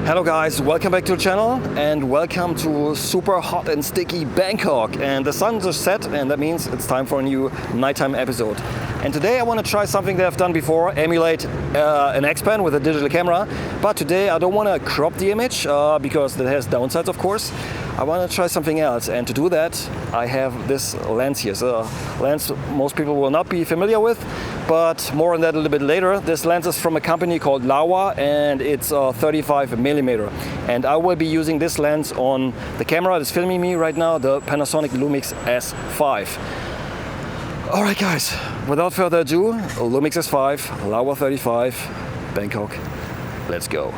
Hello guys, welcome back to the channel and welcome to super hot and sticky Bangkok. And the sun just set and that means it's time for a new nighttime episode. And today I want to try something that I've done before, emulate an X-Pan with a digital camera. But today I don't want to crop the image because that has downsides, of course. I want to try something else, and to do that I have this lens here. So a lens most people will not be familiar with, but more on that a little bit later. This lens is from a company called Laowa and it's 35mm. And I will be using this lens on the camera that's filming me right now, the Panasonic Lumix S5. Alright guys, without further ado, Lumix S5, Laowa 35, Bangkok, let's go.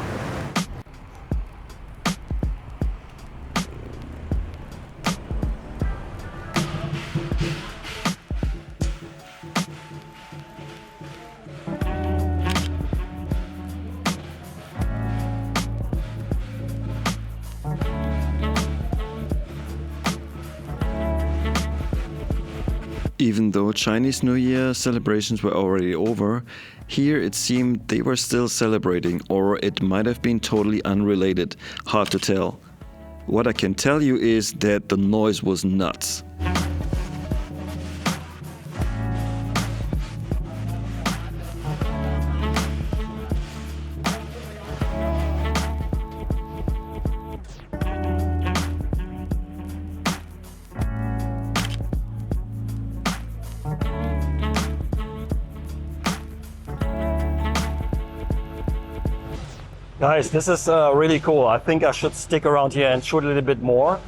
Even though Chinese New Year celebrations were already over, here it seemed they were still celebrating, or it might have been totally unrelated, hard to tell. What I can tell you is that the noise was nuts. Guys, this is really cool. I think I should stick around here and shoot a little bit more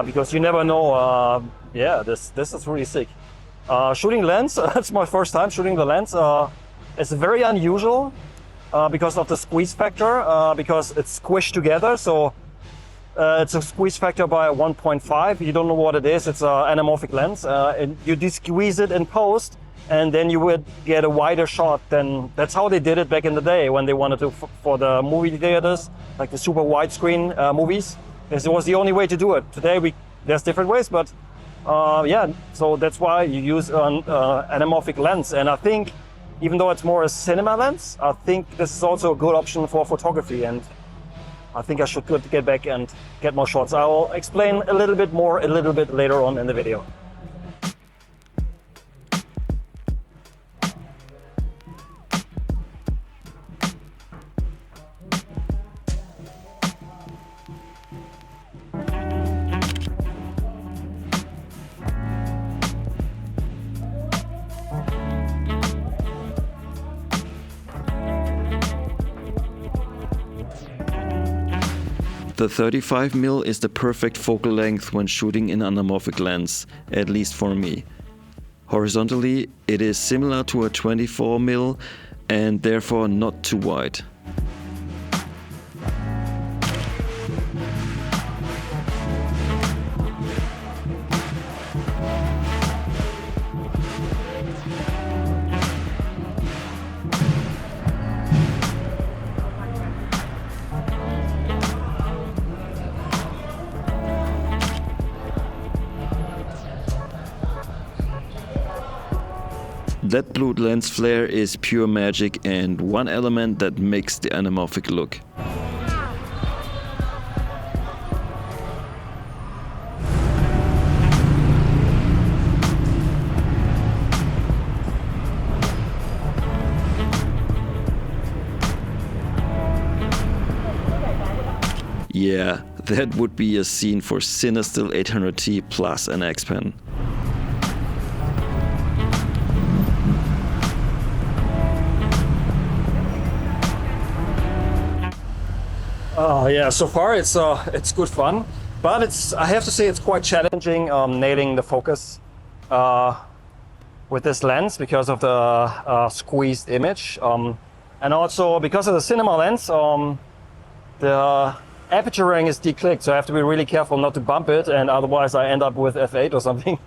because you never know. Yeah, this is really sick. Shooting lens, it's my first time shooting the lens. It's very unusual because of the squeeze factor, because it's squished together. So it's a squeeze factor by 1.5. You don't know what it is. It's an anamorphic lens. And you de-squeeze it in post, and then you would get a wider shot. Then that's how they did it back in the day when they wanted to for the movie theaters, like the super widescreen movies. This was the only way to do it. Today there's different ways, but yeah. So that's why you use an anamorphic lens. And I think even though it's more a cinema lens, I think this is also a good option for photography. And I think I should get back and get more shots. I will explain a little bit more a little bit later on in the video. The 35mm is the perfect focal length when shooting in anamorphic lens, at least for me. Horizontally, it is similar to a 24mm and therefore not too wide. That blue lens flare is pure magic and one element that makes the anamorphic look. Yeah, that would be a scene for Cinestill 800T plus an X-Pan. Yeah, so far it's good fun, but I have to say it's quite challenging nailing the focus with this lens because of the squeezed image, and also because of the cinema lens, the aperture ring is declicked, so I have to be really careful not to bump it, and otherwise I end up with f8 or something.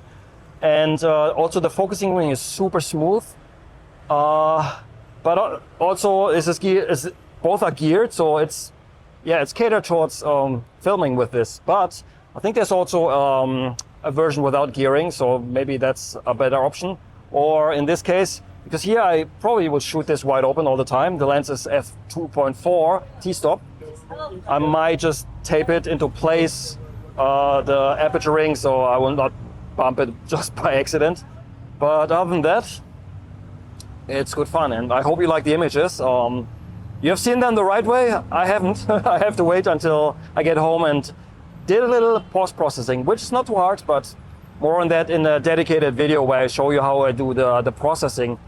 And also the focusing ring is super smooth, but also both are geared, so it's catered towards filming with this. But I think there's also a version without gearing, so maybe that's a better option. Or in this case, because here I probably will shoot this wide open all the time. The lens is f2.4 t-stop, I might just tape it into place, the aperture ring, so I will not bump it just by accident. But other than that, it's good fun, and I hope you like the images. You have seen them the right way. I haven't. I have to wait until I get home and did a little post-processing, which is not too hard, but more on that in a dedicated video where I show you how I do the processing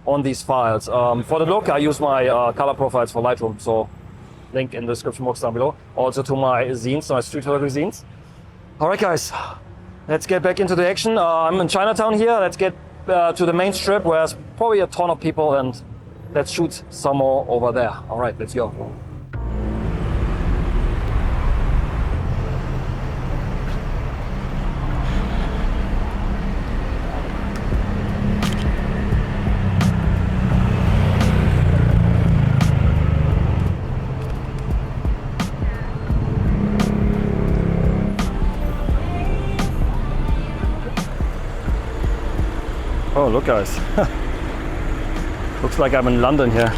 on these files. For the look, I use my color profiles for Lightroom, so link in the description box down below. Also to my zines, my street photography zines. All right, guys, let's get back into the action. I'm in Chinatown here. Let's get to the main strip where there's probably a ton of people, and let's shoot some more over there. All right, let's go. Oh, look, guys. Looks like I'm in London here.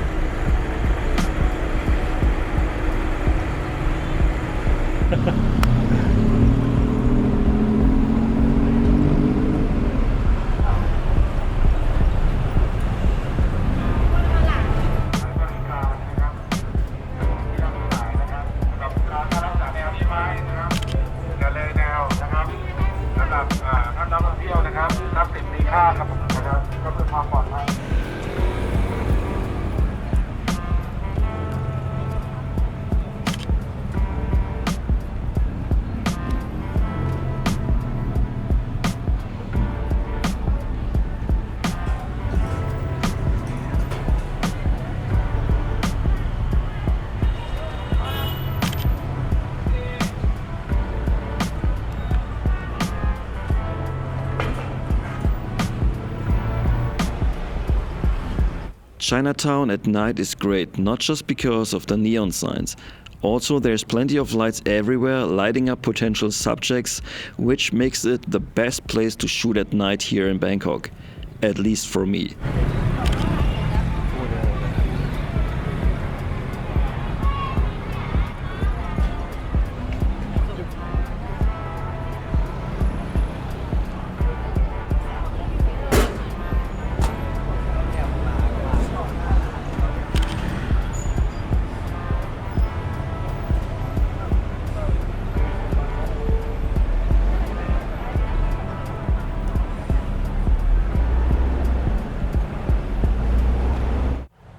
Chinatown at night is great, not just because of the neon signs. Also, there's plenty of lights everywhere lighting up potential subjects, which makes it the best place to shoot at night here in Bangkok. At least for me.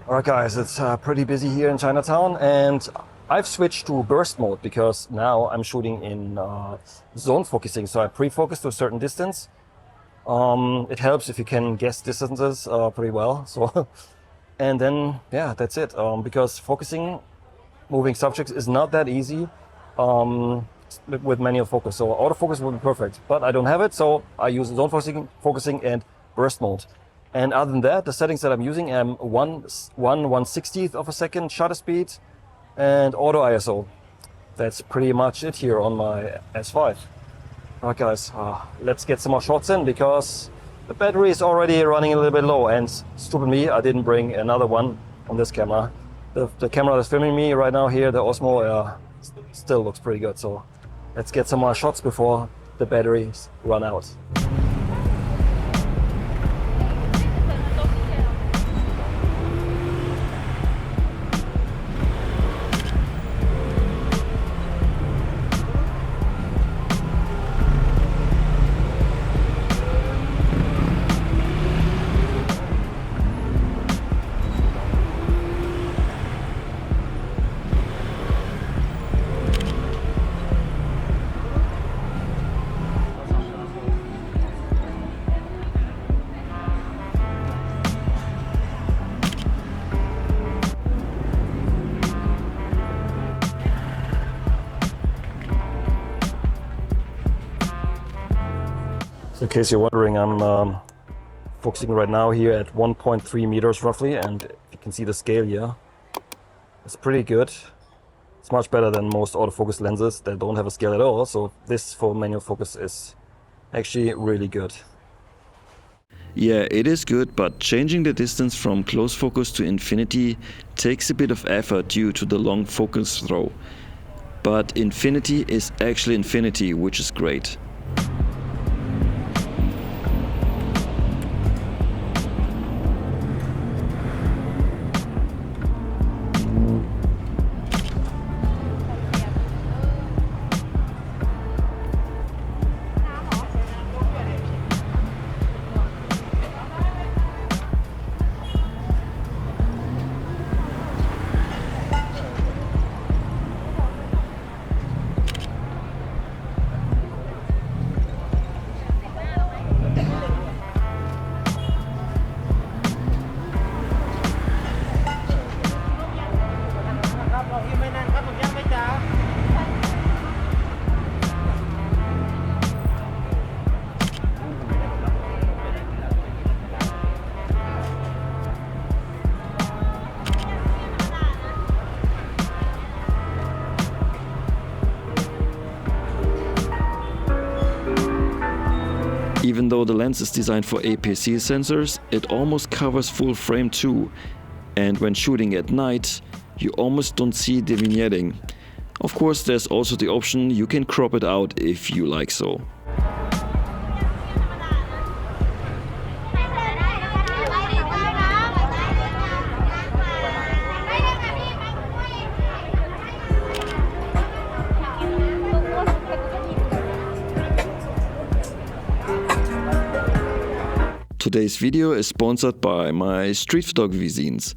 Alright guys, it's pretty busy here in Chinatown, and I've switched to burst mode because now I'm shooting in zone focusing, so I pre-focus to a certain distance. It helps if you can guess distances pretty well. So, and then yeah, that's it. Because focusing moving subjects is not that easy with manual focus. So autofocus would be perfect, but I don't have it, so I use zone focusing and burst mode. And other than that, the settings that I'm using am 1/1/60th of a second shutter speed and auto ISO. That's pretty much it here on my S5. Alright guys, let's get some more shots in because the battery is already running a little bit low, and stupid me, I didn't bring another one on this camera. The camera that's filming me right now here, the Osmo, still looks pretty good. So let's get some more shots before the batteries run out. In case you're wondering, I'm focusing right now here at 1.3 meters roughly, and you can see the scale here. It's pretty good. It's much better than most autofocus lenses that don't have a scale at all, so this for manual focus is actually really good. Yeah, it is good, but changing the distance from close focus to infinity takes a bit of effort due to the long focus throw. But infinity is actually infinity, which is great. Even though the lens is designed for APS-C sensors, it almost covers full frame too. And when shooting at night, you almost don't see the vignetting. Of course, there's also the option you can crop it out if you like so. Today's video is sponsored by my street photography zines.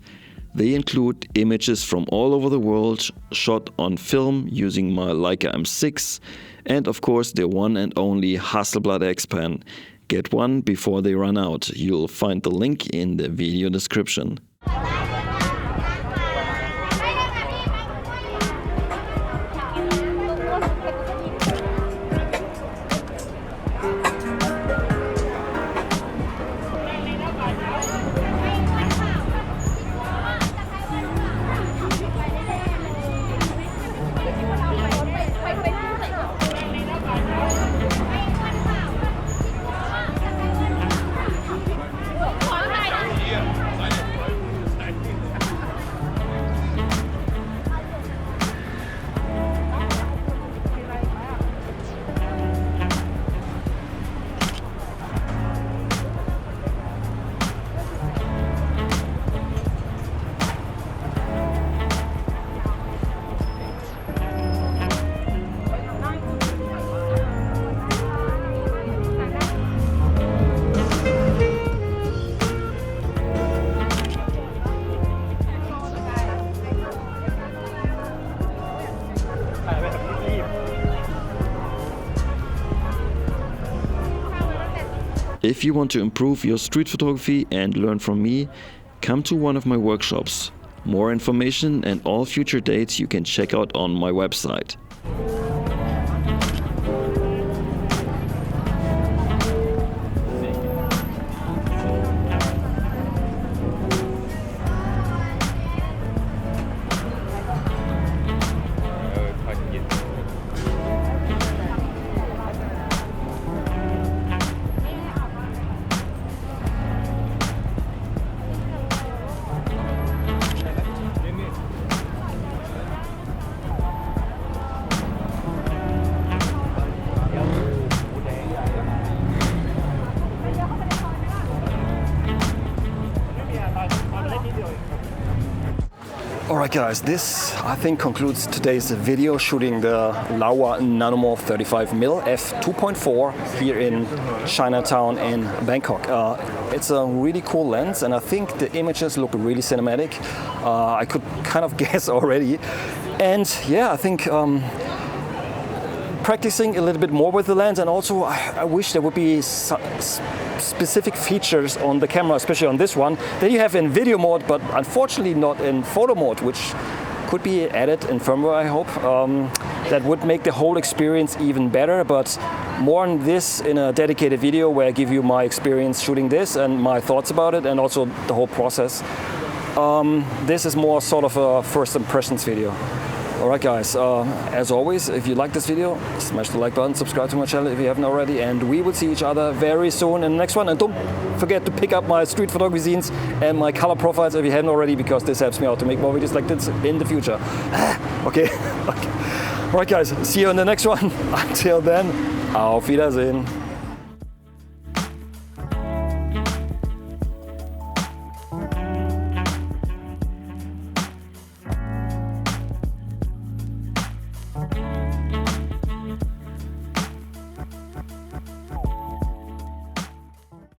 They include images from all over the world shot on film using my Leica M6 and of course the one and only Hasselblad X-Pan. Get one before they run out. You'll find the link in the video description. If you want to improve your street photography and learn from me, come to one of my workshops. More information and all future dates you can check out on my website. Alright guys, this I think concludes today's video shooting the Laowa Nanomorph 35mm f2.4 here in Chinatown in Bangkok. It's a really cool lens and I think the images look really cinematic. I could kind of guess already. And yeah, I think practicing a little bit more with the lens, and also I wish there would be specific features on the camera, especially on this one, that you have in video mode, but unfortunately not in photo mode, which could be added in firmware, I hope. That would make the whole experience even better, but more on this in a dedicated video where I give you my experience shooting this and my thoughts about it, and also the whole process. This is more sort of a first impressions video. Alright guys, as always, if you like this video, smash the like button, subscribe to my channel if you haven't already, and we will see each other very soon in the next one. And don't forget to pick up my street photography zines and my color profiles if you haven't already, because this helps me out to make more videos like this in the future. Okay. Alright guys, see you in the next one. Until then, auf Wiedersehen.